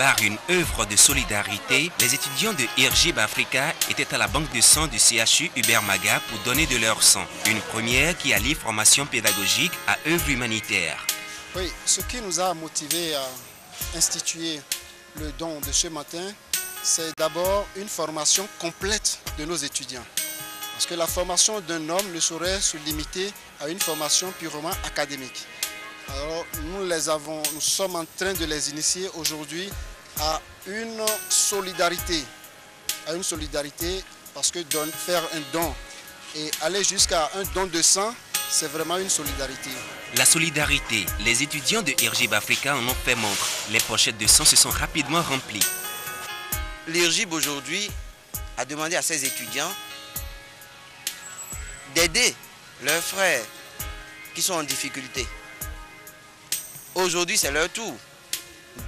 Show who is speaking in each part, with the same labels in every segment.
Speaker 1: Par une œuvre de solidarité, les étudiants de IRGIB Africa étaient à la banque de sang du CHU Hubert Maga pour donner de leur sang. Une première qui allie formation pédagogique à œuvre humanitaire.
Speaker 2: Oui, ce qui nous a motivés à instituer le don de ce matin, c'est d'abord une formation complète de nos étudiants. Parce que la formation d'un homme ne saurait se limiter à une formation purement académique. Alors nous sommes en train de les initier aujourd'hui à une solidarité. Parce que faire un don et aller jusqu'à un don de sang, c'est vraiment une solidarité.
Speaker 1: La solidarité, les étudiants de IRGIB Africa en ont fait montre. Les pochettes de sang se sont rapidement remplies.
Speaker 3: L'IRGIB aujourd'hui a demandé à ses étudiants d'aider leurs frères qui sont en difficulté. Aujourd'hui, c'est leur tour.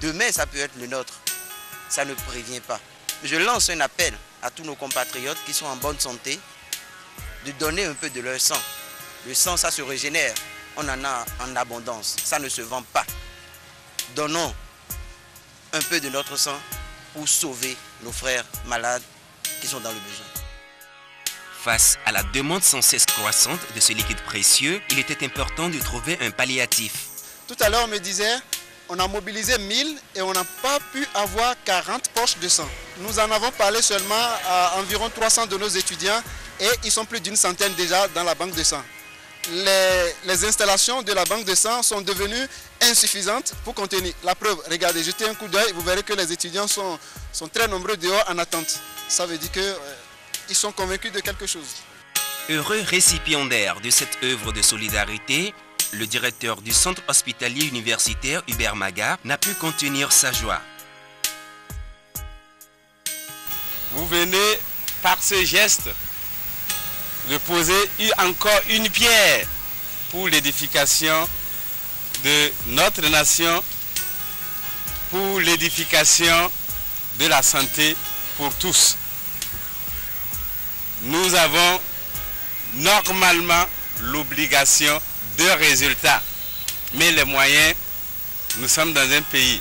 Speaker 3: Demain, ça peut être le nôtre. Ça ne prévient pas. Je lance un appel à tous nos compatriotes qui sont en bonne santé de donner un peu de leur sang. Le sang, ça se régénère. On en a en abondance. Ça ne se vend pas. Donnons un peu de notre sang pour sauver nos frères malades qui sont dans le besoin.
Speaker 1: Face à la demande sans cesse croissante de ce liquide précieux, il était important de trouver un palliatif.
Speaker 2: Tout à l'heure, on me disait, on a mobilisé 1000 et on n'a pas pu avoir 40 poches de sang. Nous en avons parlé seulement à environ 300 de nos étudiants et ils sont plus d'une centaine déjà dans la banque de sang. Les installations de la banque de sang sont devenues insuffisantes pour contenir. La preuve, regardez, jetez un coup d'œil, vous verrez que les étudiants sont très nombreux dehors en attente. Ça veut dire qu'ils sont convaincus de quelque chose.
Speaker 1: Heureux récipiendaire de cette œuvre de solidarité, le directeur du centre hospitalier universitaire Hubert Maga n'a pu contenir sa joie.
Speaker 4: Vous venez par ce geste de poser encore une pierre pour l'édification de notre nation, pour l'édification de la santé pour tous. Nous avons normalement l'obligation de résultats, mais les moyens, nous sommes dans un pays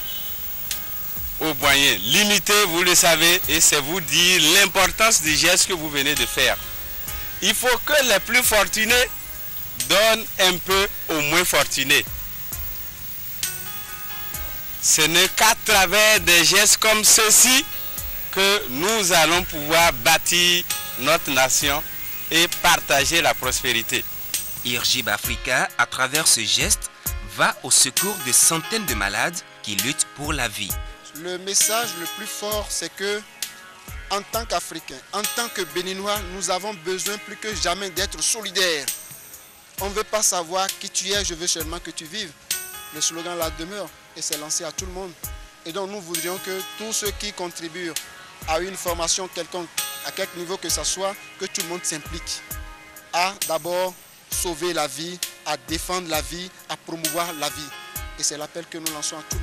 Speaker 4: aux moyens limités, vous le savez, et c'est vous dire l'importance du geste que vous venez de faire. Il faut que les plus fortunés donnent un peu aux moins fortunés. Ce n'est qu'à travers des gestes comme ceux-ci que nous allons pouvoir bâtir notre nation et partager la prospérité.
Speaker 1: IRGIB Africa, à travers ce geste, va au secours de centaines de malades qui luttent pour la vie.
Speaker 2: Le message le plus fort, c'est que en tant qu'Africains, en tant que Béninois, nous avons besoin plus que jamais d'être solidaires. On ne veut pas savoir qui tu es, je veux seulement que tu vives. Le slogan là demeure et c'est lancé à tout le monde. Et donc nous voudrions que tous ceux qui contribuent à une formation quelconque, à quelque niveau que ce soit, que tout le monde s'implique. À d'abord sauver la vie, à défendre la vie, à promouvoir la vie. Et c'est l'appel que nous lançons à tout le monde.